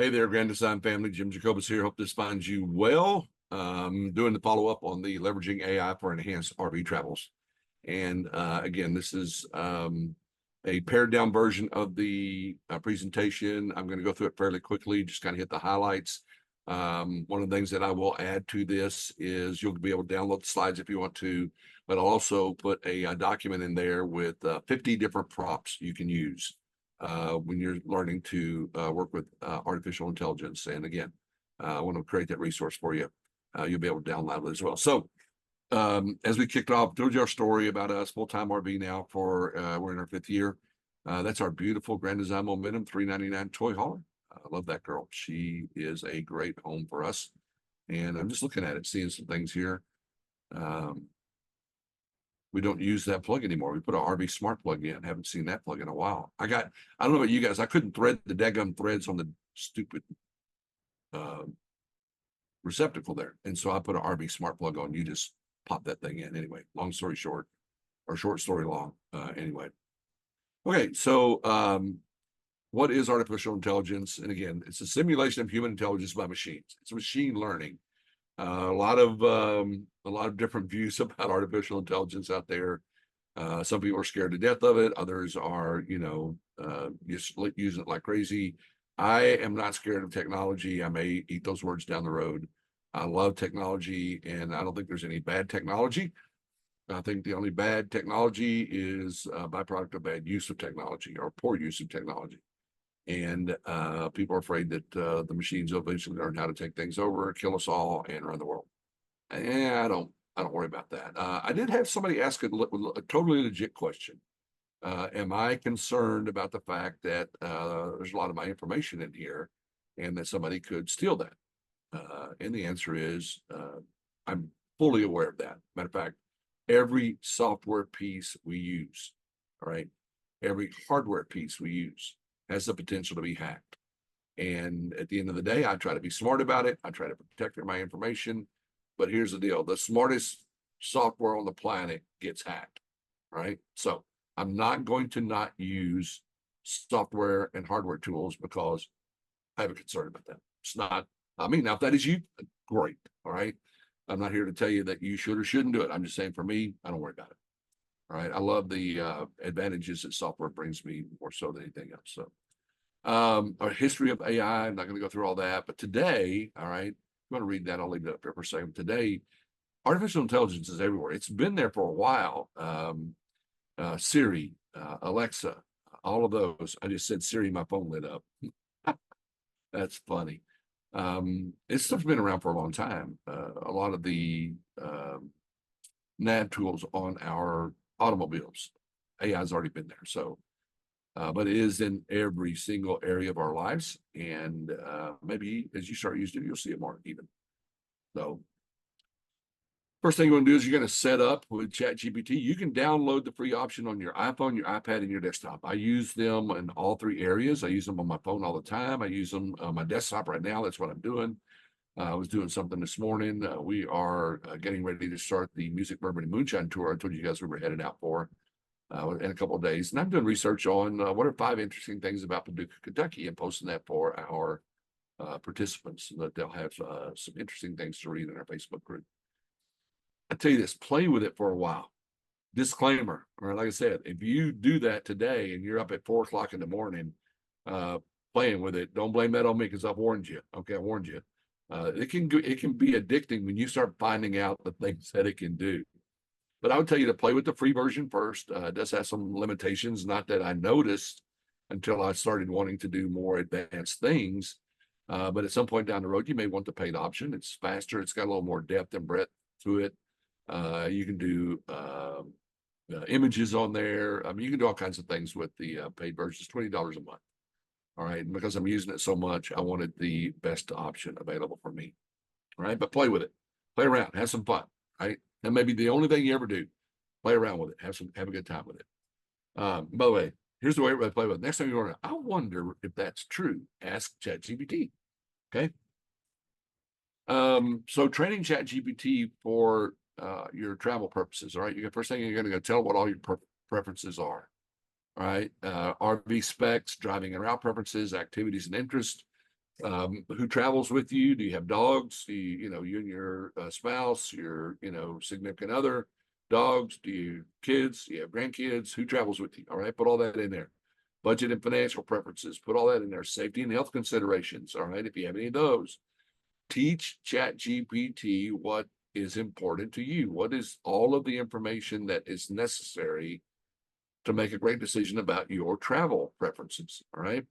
Hey there, Grand Design family. Jim Jacobus here. Hope this finds you well. Doing the follow-up on the leveraging AI for enhanced RV travels. And again, this is a pared down version of the presentation. I'm going to go through it fairly quickly, just kind of hit the highlights. One of the things that I will add to this is you'll be able to download the slides if you want to, but I'll also put a document in there with 50 different prompts you can use when you're learning to work with artificial intelligence. And again, I want to create that resource for you. You'll be able to download it as well. So as we kicked off, told you our story about us, full-time RV now for, we're in our 5th year. That's our beautiful Grand Design Momentum 399 toy hauler. I love that girl. She is a great home for us. And I'm just looking at it, seeing some things here. We don't use that plug anymore. We put an RV Smart plug in. Haven't seen that plug in a while. I don't know about you guys. I couldn't thread the daggum threads on the stupid receptacle there. And so I put an RV Smart plug on. You just pop that thing in. Anyway, long story short, or short story long. Anyway. Okay, so what is artificial intelligence? And again, it's a simulation of human intelligence by machines. It's machine learning. A lot of different views about artificial intelligence out there. Some people are scared to death of it. Others are, just using it like crazy. I am not scared of technology. I may eat those words down the road. I love technology, and I don't think there's any bad technology. I think the only bad technology is a byproduct of bad use of technology or poor use of technology. And people are afraid that the machines will eventually learn how to take things over, kill us all, and run the world. And I don't worry about that. I did have somebody ask a totally legit question. Am I concerned about the fact that there's a lot of my information in here and that somebody could steal that? And the answer is I'm fully aware of that. Matter of fact, every software piece we use, all right, every hardware piece we use has the potential to be hacked. And at the end of the day, I try to be smart about it. I try to protect my information. But here's the deal. The smartest software on the planet gets hacked, right? So I'm not going to not use software and hardware tools because I have a concern about that. It's not, now, if that is you, great, all right? I'm not here to tell you that you should or shouldn't do it. I'm just saying for me, I don't worry about it. All right. I love the advantages that software brings me more so than anything else. So our history of AI, I'm not going to go through all that, but today, all right, if you want to read that, I'll leave it up there for a second. Today, artificial intelligence is everywhere. It's been there for a while. Siri, Alexa, all of those. I just said Siri, my phone lit up. That's funny. This stuff's been around for a long time. A lot of the nav tools on our automobiles, AI has already been there. So, but it is in every single area of our lives. And maybe as you start using it, you'll see it more even. So first thing you want to do is you're going to set up with ChatGPT. You can download the free option on your iPhone, your iPad, and your desktop. I use them in all 3 areas. I use them on my phone all the time. I use them on my desktop right now. That's what I'm doing. I was doing something this morning. We are getting ready to start the Music, Bourbon, and Moonshine tour I told you guys we were headed out for in a couple of days. And I'm doing research on what are 5 interesting things about Paducah, Kentucky, and posting that for our participants so that they'll have some interesting things to read in our Facebook group. I tell you this, play with it for a while. Disclaimer, or like I said, if you do that today and you're up at 4 o'clock in the morning playing with it, don't blame that on me because I've warned you. Okay, I warned you. It can be addicting when you start finding out the things that it can do. But I would tell you to play with the free version first. It does have some limitations, not that I noticed until I started wanting to do more advanced things. But at some point down the road, you may want the paid option. It's faster. It's got a little more depth and breadth to it. You can do images on there. I mean, you can do all kinds of things with the paid version. It's $20 a month. All right. And because I'm using it so much, I wanted the best option available for me. All right. But play with it. Play around. Have some fun. Right. That may be the only thing you ever do. Play around with it. Have a good time with it. By the way, here's the way everybody play with it. Next time you're going to, I wonder if that's true. Ask ChatGPT. Okay. So training ChatGPT for your travel purposes. All right. First thing you're going to go tell what all your preferences are. All right. RV specs, driving and route preferences, activities and interests, Who travels with you? Do you have dogs? Do you, you and your spouse, your, significant other, dogs? Do you kids? Do you have grandkids? Who travels with you? All right, put all that in there. Budget and financial preferences, put all that in there. Safety and health considerations. All right, if you have any of those, teach ChatGPT what is important to you. What is all of the information that is necessary to make a great decision about your travel preferences? All right.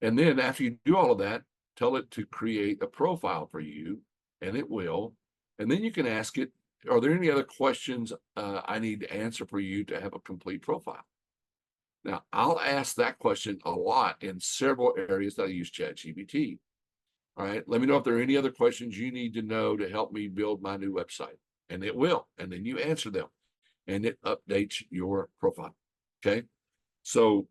And then after you do all of that, tell it to create a profile for you, and it will. And then you can ask it, are there any other questions I need to answer for you to have a complete profile? Now, I'll ask that question a lot in several areas that I use ChatGPT. All right, let me know if there are any other questions you need to know to help me build my new website. And it will. And then you answer them, and it updates your profile. Okay. So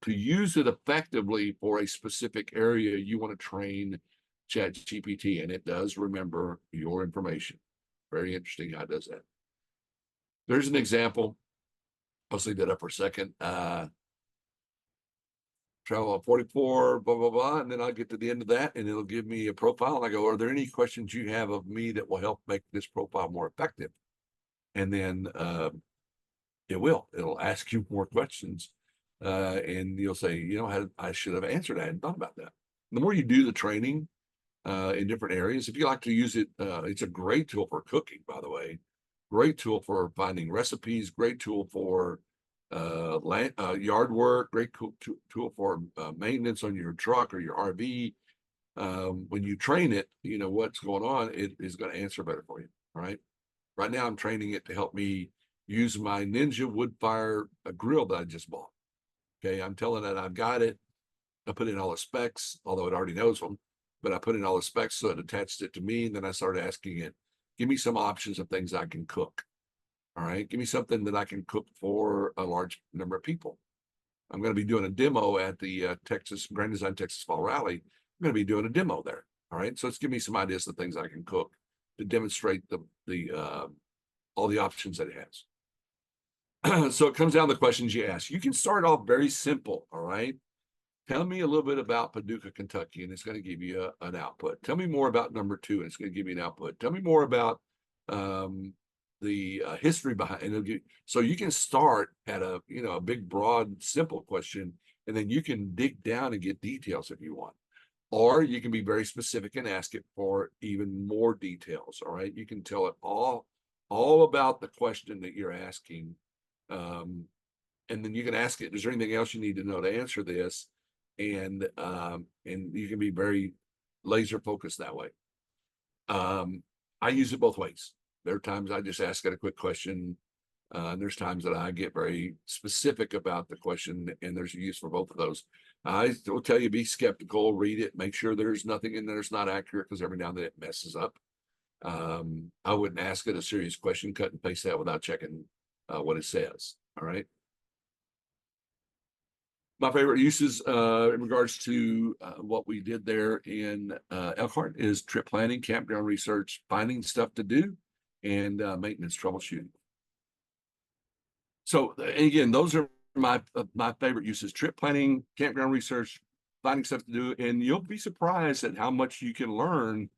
to use it effectively for a specific area, you want to train ChatGPT, and it does remember your information. Very interesting how it does that. There's an example. I'll leave that up for a second. Travel on 44, blah, blah, blah. And then I'll get to the end of that, and it'll give me a profile. And I go, are there any questions you have of me that will help make this profile more effective? And then it'll ask you more questions. And you'll say, I should have answered. I hadn't thought about that. The more you do the training in different areas, if you like to use it, it's a great tool for cooking, by the way. Great tool for finding recipes. Great tool for yard work. Great tool for maintenance on your truck or your RV. When you train it, you know what's going on. It is going to answer better for you. All right. Right now, I'm training it to help me use my Ninja wood fire grill that I just bought. Okay, I'm telling it I've got it. I put in all the specs, although it already knows them, but I put in all the specs, so it attached it to me. And then I started asking it, give me some options of things I can cook. All right, give me something that I can cook for a large number of people. I'm going to be doing a demo at the Grand Design Texas Fall Rally. I'm going to be doing a demo there. All right, so let's give me some ideas of things I can cook to demonstrate all the options that it has. So it comes down to the questions you ask. You can start off very simple. All right. Tell me a little bit about Paducah, Kentucky, and it's going to give you an output. Tell me more about number 2, and it's going to give you an output. Tell me more about the history behind it. So you can start at a big, broad, simple question, and then you can dig down and get details if you want. Or you can be very specific and ask it for even more details. All right. You can tell it all about the question that you're asking. And then you can ask it, is there anything else you need to know to answer this? And you can be very laser focused that way. I use it both ways. There are times I just ask it a quick question. And there's times that I get very specific about the question, and there's a use for both of those. I will tell you, be skeptical, read it, make sure there's nothing in there that's not accurate, because every now and then it messes up. I wouldn't ask it a serious question, cut and paste that without checking what it says. All right. My favorite uses in regards to what we did there in Elkhart is trip planning, campground research, finding stuff to do, and maintenance troubleshooting. So again, those are my favorite uses: trip planning, campground research, finding stuff to do, and you'll be surprised at how much you can learn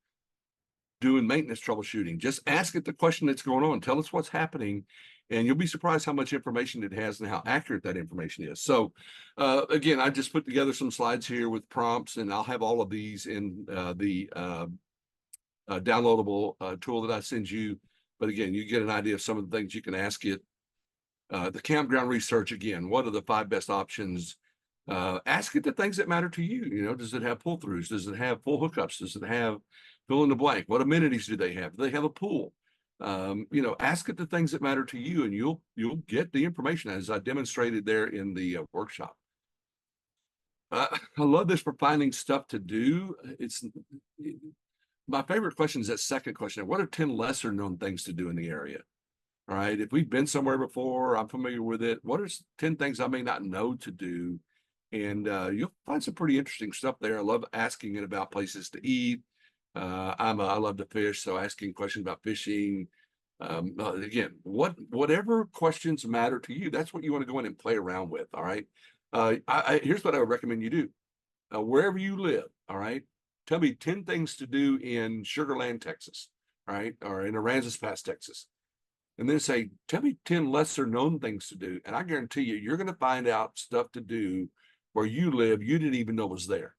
doing maintenance troubleshooting. Just ask it the question that's going on. Tell us what's happening, and you'll be surprised how much information it has and how accurate that information is. So again, I just put together some slides here with prompts, and I'll have all of these in the downloadable tool that I send you. But again, you get an idea of some of the things you can ask it. The campground research, again, what are the 5 best options? Ask it the things that matter to you. Does it have pull-throughs? Does it have full hookups? Does it have fill in the blank? What amenities do they have? Do they have a pool? Ask it the things that matter to you, and you'll get the information as I demonstrated there in the workshop. I love this for finding stuff to do. My favorite question is that second question. What are 10 lesser known things to do in the area? All right. If we've been somewhere before, I'm familiar with it. What are 10 things I may not know to do? And you'll find some pretty interesting stuff there. I love asking it about places to eat. I love to fish, so asking questions about fishing. Again, whatever questions matter to you, that's what you want to go in and play around with. All right. Here's what I would recommend you do. Wherever you live, all right, tell me 10 things to do in Sugar Land, Texas, all right, or in Aransas Pass, Texas. And then say, tell me 10 lesser known things to do. And I guarantee you, you're going to find out stuff to do where you live you didn't even know was there.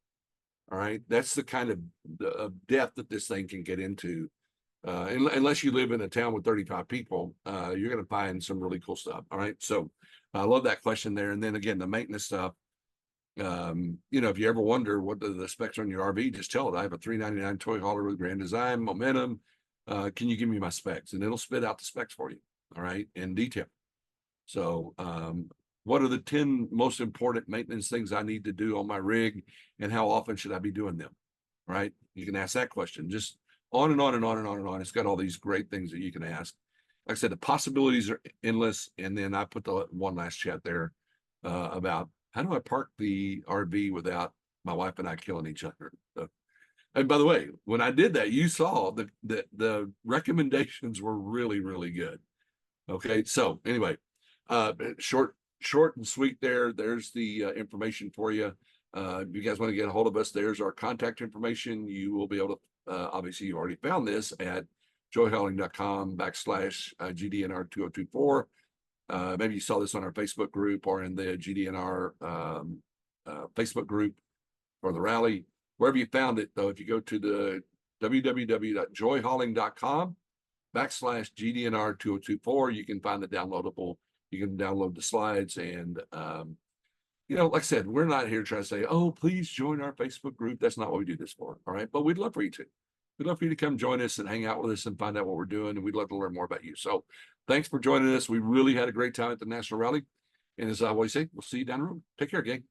All right. That's the kind of depth that this thing can get into. Unless you live in a town with 35 people, you're going to find some really cool stuff. All right. So I love that question there. And then again, the maintenance stuff. If you ever wonder what the specs on your RV, just tell it. I have a 399 toy hauler with Grand Design, Momentum. Can you give me my specs? And it'll spit out the specs for you. All right. In detail. So, what are the 10 most important maintenance things I need to do on my rig, and how often should I be doing them? Right. You can ask that question, just on and on and on and on and on. It's got all these great things that you can ask. Like I said, the possibilities are endless. And then I put the one last chat there about how do I park the RV without my wife and I killing each other. So, and by the way, when I did that, you saw that the recommendations were really, really good. Okay. So anyway, short and sweet there. There's the information for you. If you guys want to get a hold of us, there's our contact information. You will be able to, obviously you already found this at joyhauling.com/GDNR 2024. Maybe you saw this on our Facebook group or in the GDNR Facebook group for the rally. Wherever you found it, though, if you go to the www.joyhauling.com/GDNR 2024, you can find the downloadable. You can download the slides. And, like I said, we're not here trying to say, oh, please join our Facebook group. That's not what we do this for. All right. But we'd love for you to. We'd love for you to come join us and hang out with us and find out what we're doing. And we'd love to learn more about you. So thanks for joining us. We really had a great time at the National Rally. And as I always say, we'll see you down the road. Take care, gang.